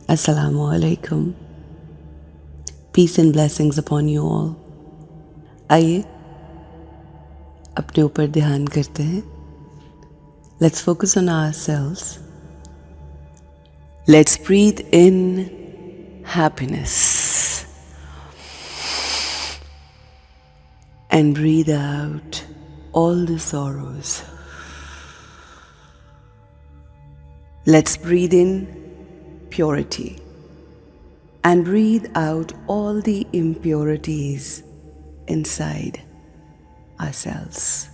Assalamu alaikum. Peace and blessings upon you all. आइए अपने ऊपर ध्यान करते हैं. Let's focus on ourselves. Let's breathe in happiness and breathe out all the sorrows. Let's breathe in purity and breathe out all the impurities inside ourselves.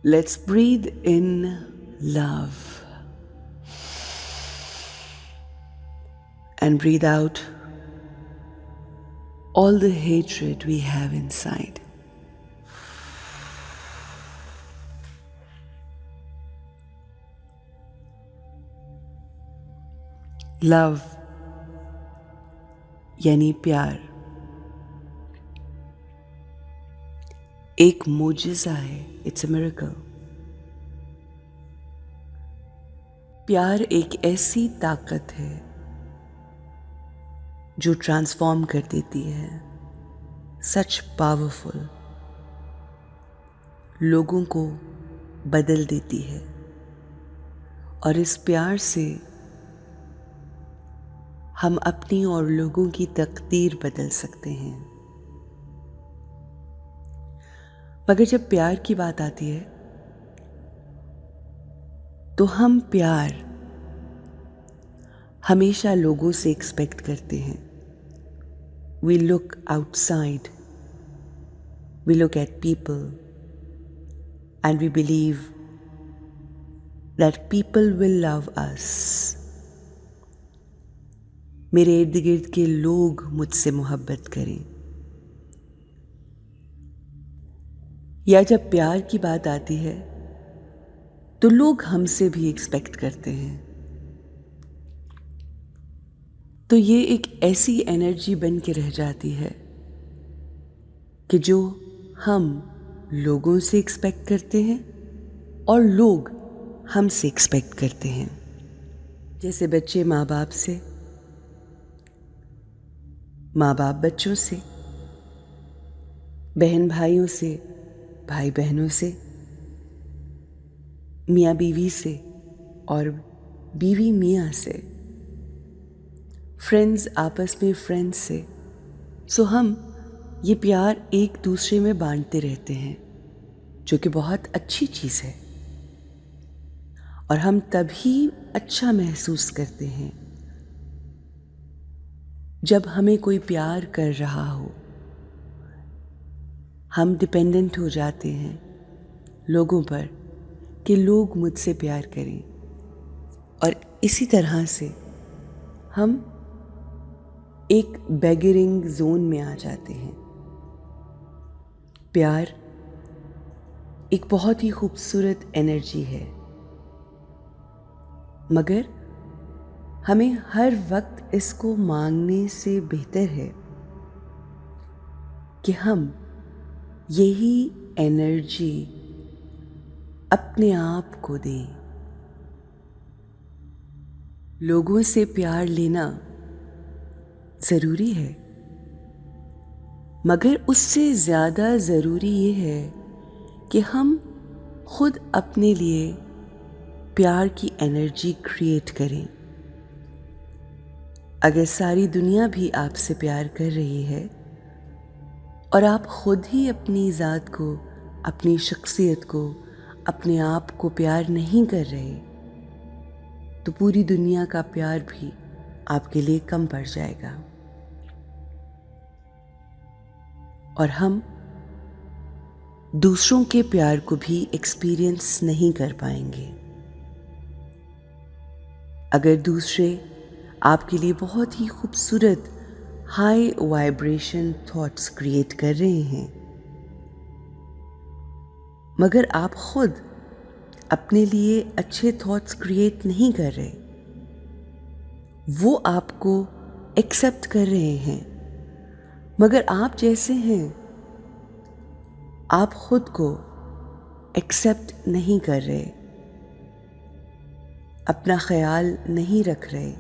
Let's breathe in love and breathe out all the hatred we have inside. Love यानी प्यार एक मोजिज़ा है. It's a miracle. प्यार एक ऐसी ताकत है जो ट्रांसफॉर्म कर देती है. सच पावरफुल. लोगों को बदल देती है और इस प्यार से हम अपनी और लोगों की तकदीर बदल सकते हैं. मगर जब प्यार की बात आती है तो हम प्यार हमेशा लोगों से एक्सपेक्ट करते हैं. We look outside, we look at people and we believe that people will love us. मेरे इर्द गिर्द के लोग मुझसे मोहब्बत करें. या जब प्यार की बात आती है तो लोग हमसे भी एक्सपेक्ट करते हैं. तो ये एक ऐसी एनर्जी बन के रह जाती है कि जो हम लोगों से एक्सपेक्ट करते हैं और लोग हमसे एक्सपेक्ट करते हैं. जैसे बच्चे माँ बाप से, माँ बाप बच्चों से, बहन भाइयों से, भाई बहनों से, मियाँ बीवी से और बीवी मियाँ से, फ्रेंड्स आपस में फ्रेंड्स से. सो हम ये प्यार एक दूसरे में बांटते रहते हैं, जो कि बहुत अच्छी चीज़ है. और हम तभी अच्छा महसूस करते हैं जब हमें कोई प्यार कर रहा हो. हम डिपेंडेंट हो जाते हैं लोगों पर कि लोग मुझसे प्यार करें, और इसी तरह से हम एक बेगरिंग जोन में आ जाते हैं. प्यार एक बहुत ही खूबसूरत एनर्जी है, मगर हमें हर वक्त इसको मांगने से बेहतर है कि हम यही एनर्जी अपने आप को दें. लोगों से प्यार लेना ज़रूरी है, मगर उससे ज़्यादा ज़रूरी ये है कि हम खुद अपने लिए प्यार की एनर्जी क्रिएट करें. अगर सारी दुनिया भी आपसे प्यार कर रही है और आप खुद ही अपनी ज़ात को, अपनी शख्सियत को, अपने आप को प्यार नहीं कर रहे, तो पूरी दुनिया का प्यार भी आपके लिए कम पड़ जाएगा और हम दूसरों के प्यार को भी एक्सपीरियंस नहीं कर पाएंगे. अगर दूसरे आपके लिए बहुत ही खूबसूरत हाई वाइब्रेशन थॉट्स क्रिएट कर रहे हैं, मगर आप खुद अपने लिए अच्छे थॉट्स क्रिएट नहीं कर रहे, वो आपको एक्सेप्ट कर रहे हैं, मगर आप जैसे हैं आप खुद को एक्सेप्ट नहीं कर रहे, अपना ख्याल नहीं रख रहे,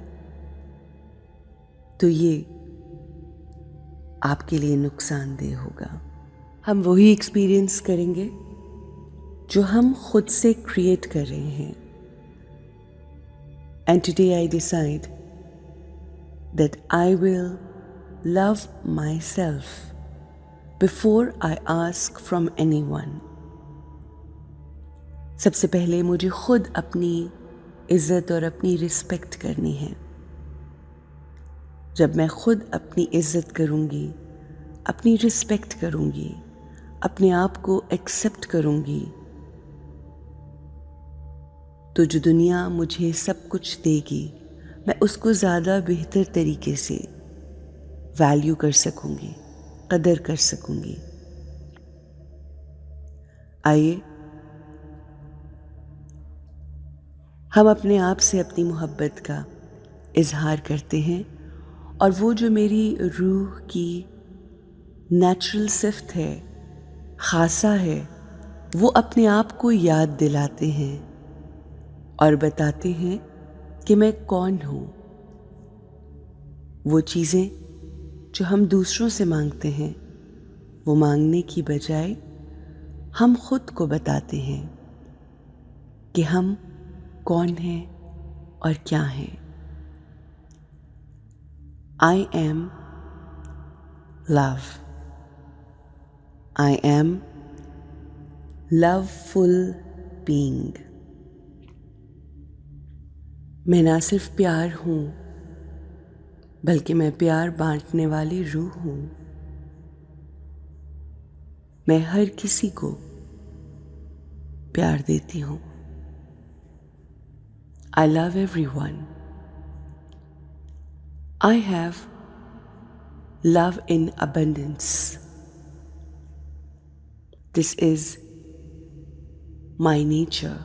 तो ये आपके लिए नुकसानदेह होगा। हम वही एक्सपीरियंस करेंगे जो हम खुद से क्रिएट कर रहे हैं। And today I decide that I will love myself before I ask from anyone. सबसे पहले मुझे खुद अपनी इज्जत और अपनी रिस्पेक्ट करनी है। जब मैं खुद अपनी इज्जत करूँगी, अपनी रिस्पेक्ट करूँगी, अपने आप को एक्सेप्ट करूँगी, तो जो दुनिया मुझे सब कुछ देगी मैं उसको ज़्यादा बेहतर तरीके से वैल्यू कर सकूँगी, कदर कर सकूँगी। आइए हम अपने आप से अपनी मोहब्बत का इजहार करते हैं और वो जो मेरी रूह की नेचुरल सिफ्त है, खासा है, वो अपने आप को याद दिलाते हैं और बताते हैं कि मैं कौन हूँ। वो चीज़ें जो हम दूसरों से मांगते हैं, वो मांगने की बजाय हम खुद को बताते हैं कि हम कौन हैं और क्या हैं। I am love. I am loveful being. मैं ना सिर्फ प्यार हूँ, बल्कि मैं प्यार बांटने वाली रूह हूँ। मैं हर किसी को प्यार देती हूँ। I love everyone. I have love in abundance. This is my nature.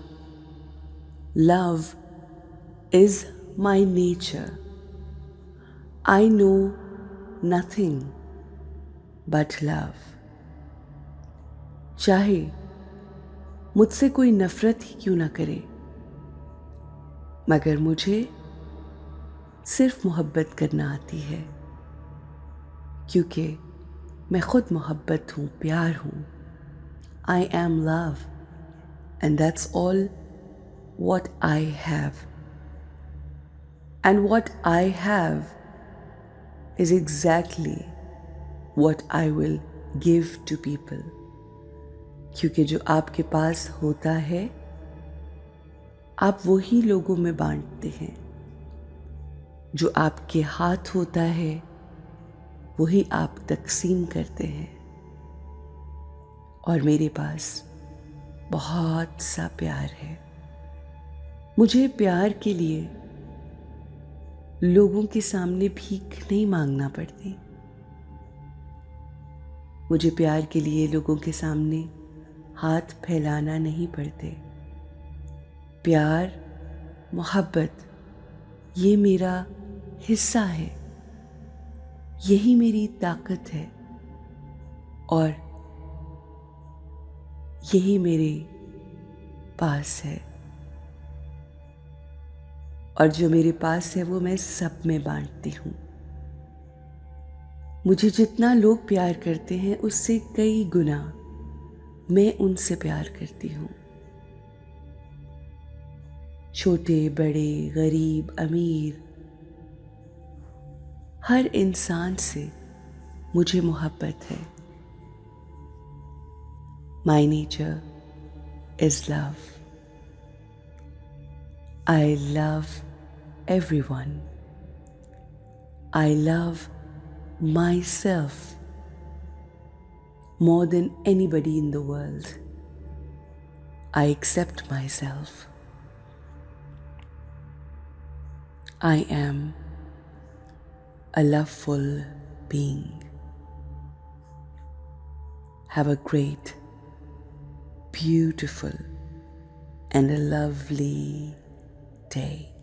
Love is my nature. I know nothing but love. चाहे मुझसे कोई नफरत ही क्यों ना करे, मगर मुझे सिर्फ मोहब्बत करना आती है, क्योंकि मैं खुद मोहब्बत हूँ, प्यार हूँ। I am love and that's all what I have. And what I have is exactly what I will give to people. क्योंकि जो आपके पास होता है, आप वही लोगों में बांटते हैं। जो आपके हाथ होता है, वही आप तकसीम करते हैं। और मेरे पास बहुत सा प्यार है। मुझे प्यार के लिए लोगों के सामने भीख नहीं मांगना पड़ती। मुझे प्यार के लिए लोगों के सामने हाथ फैलाना नहीं पड़ते। प्यार, मोहब्बत, ये मेरा हिस्सा है, यही मेरी ताकत है और यही मेरे पास है। और जो मेरे पास है वो मैं सब में बांटती हूँ। मुझे जितना लोग प्यार करते हैं उससे कई गुना मैं उनसे प्यार करती हूँ। छोटे बड़े, गरीब अमीर, हर इंसान से मुझे मोहब्बत है। My nature is love. I love everyone. I love myself more than anybody in the world. I accept myself. I am a loveful being. Have a great, beautiful, and a lovely day.